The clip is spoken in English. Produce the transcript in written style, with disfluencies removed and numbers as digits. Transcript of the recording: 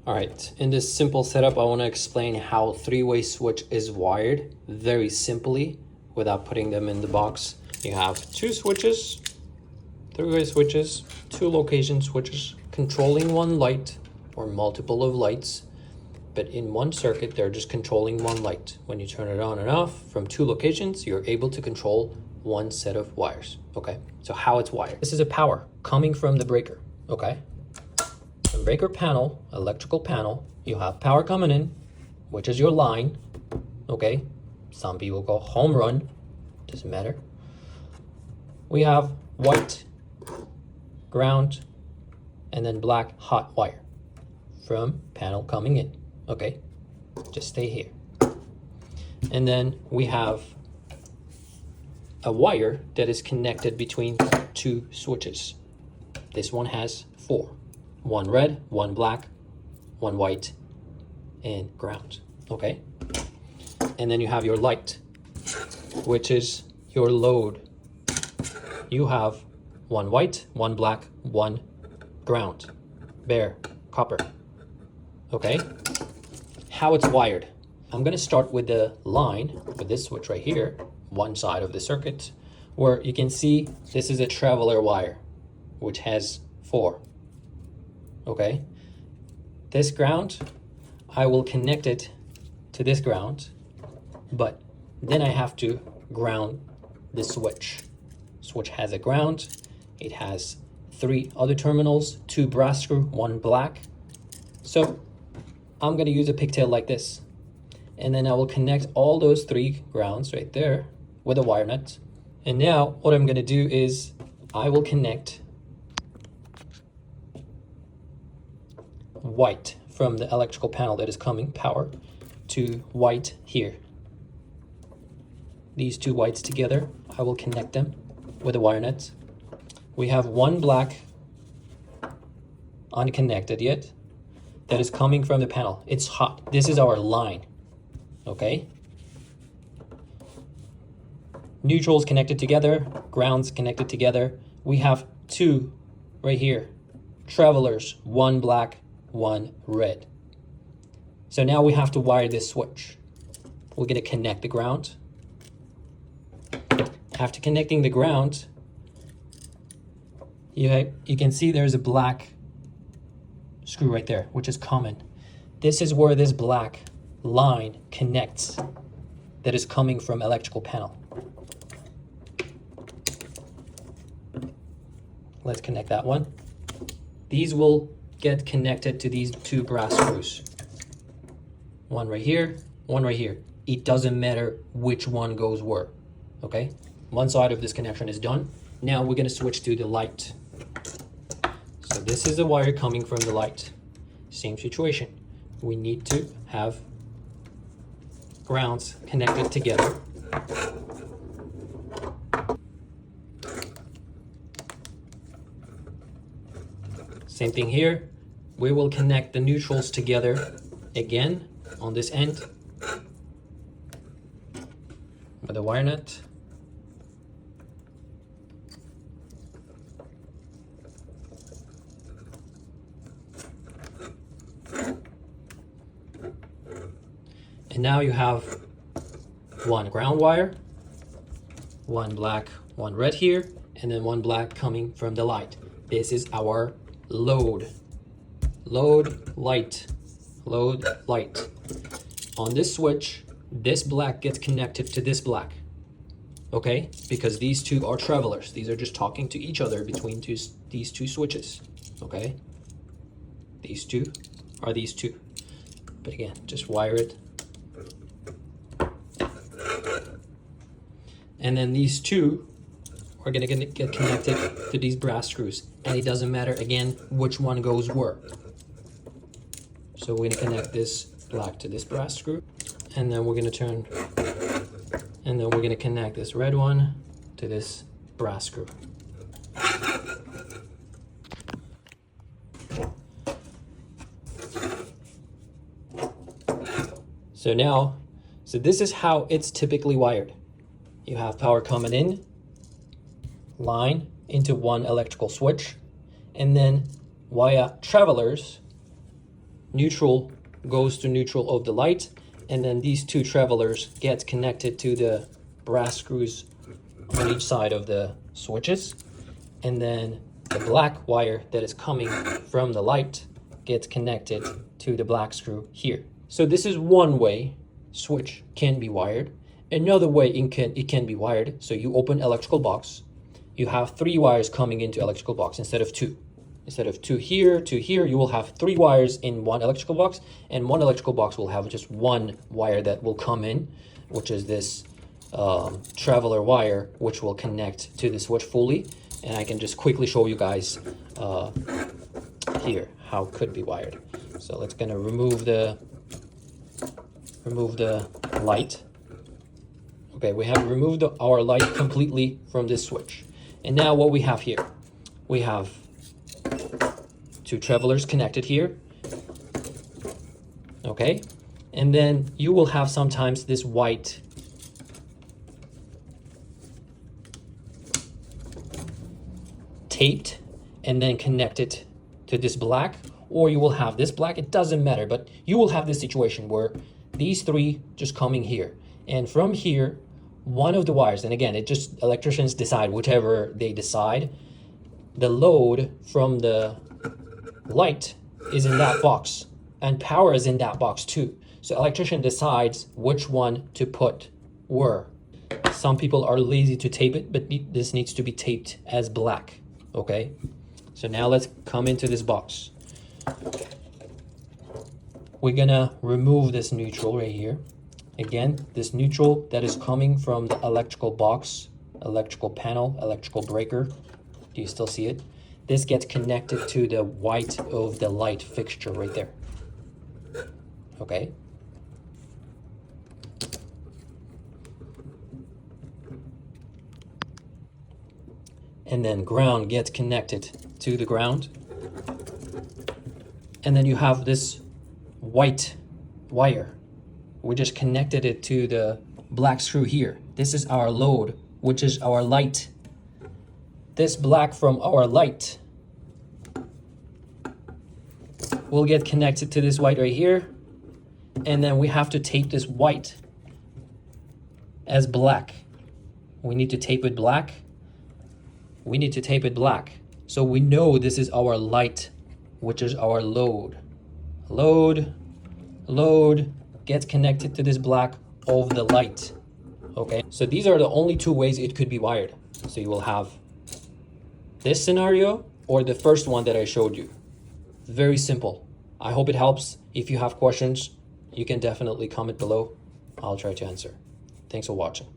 All right, in this simple setup, I want to explain how three-way switch is wired very simply without putting them in the box. You have two switches, three-way switches, two location switches, controlling one light or multiple of lights, but in one circuit, they're just controlling one light. When you turn it on and off from two locations, you're able to control one set of wires, okay? So how it's wired. This is a power coming from the breaker, okay? The breaker panel, electrical panel, you have power coming in, which is your line, okay? Some people go home run, doesn't matter. We have white, ground, and then black hot wire from panel coming in, okay? Just stay here. And then we have a wire that is connected between two switches. This one has four. One red, one black, one white, and ground, okay? And then you have your light, which is your load. You have one white, one black, one ground, bare, copper, okay? How it's wired. I'm gonna start with the line, with this switch right here, one side of the circuit, where you can see this is a traveler wire, which has four. Okay, this ground, I will connect it to this ground, but then I have to ground the switch. Switch has a ground, it has three other terminals, two brass screw, one black. So I'm gonna use a pigtail like this, and then I will connect all those three grounds right there with a wire nut. And now what I'm gonna do is I will connect white from the electrical panel that is coming power to white here. These two whites together, I will connect them with a wire nut. We have one black unconnected yet that is coming from the panel. It's hot. This is our line, okay? Neutrals connected together, grounds connected together. We have two right here, travelers, one black, one red. So now we have to wire this switch. We're gonna connect the ground. After connecting the ground, you can see there's a black screw right there, which is common. This is where this black line connects that is coming from electrical panel. Let's connect that one. These will get connected to these two brass screws. One right here, one right here. It doesn't matter which one goes where, okay? One side of this connection is done. Now we're gonna switch to the light. So this is the wire coming from the light. Same situation. We need to have grounds connected together. Same thing here. We will connect the neutrals together again on this end with a wire nut. And now you have one ground wire, one black, one red here, and then one black coming from the light. This is our load. Load, light, load, light. On this switch, this black gets connected to this black, okay? Because these two are travelers. These are just talking to each other between these two switches, okay? These two are these two. But again, just wire it. And then these two are gonna get connected to these brass screws. And it doesn't matter, again, which one goes where. So we're gonna connect this black to this brass screw. And then we're gonna turn, and then we're gonna connect this red one to this brass screw. So this is how it's typically wired. You have power coming in, line into one electrical switch, and then via travelers, neutral goes to neutral of the light, and then these two travelers get connected to the brass screws on each side of the switches, and then the black wire that is coming from the light gets connected to the black screw here. So this is one way switch can be wired. Another way it can be wired, so you open electrical box, you have 3 wires coming into electrical box instead of 2. Instead of 2 here, 2 here, you will have 3 wires in one electrical box, and one electrical box will have just one wire that will come in, which is this traveler wire, which will connect to the switch fully. And I can just quickly show you guys here how it could be wired. So let's gonna remove the light. Okay, we have removed our light completely from this switch. And now what we have here, we have 2 travelers connected here. Okay, and then you will have sometimes this white taped and then connected to this black, or you will have this black. It doesn't matter, but you will have this situation where these 3 just coming here, and from here one of the wires, and again, it just electricians decide whichever they decide. The load from the light is in that box, and power is in that box too. So electrician decides which one to put where. Some people are lazy to tape it, but this needs to be taped as black. Okay, so now let's come into this box. We're gonna remove this neutral right here. Again, this neutral that is coming from the electrical box, electrical panel, electrical breaker. Do you still see it? This gets connected to the white of the light fixture right there. Okay. And then ground gets connected to the ground. And then you have this white wire. We just connected it to the black screw here. This is our load, which is our light. This black from our light will get connected to this white right here. And then we have to tape this white as black. We need to tape it black. We need to tape it black. So we know this is our light, which is our load. Load gets connected to this black of the light. Okay, so these are the only 2 ways it could be wired. So you will have this scenario or the first one that I showed you. Very simple. I hope it helps. If you have questions, you can definitely comment below. I'll try to answer. Thanks for watching.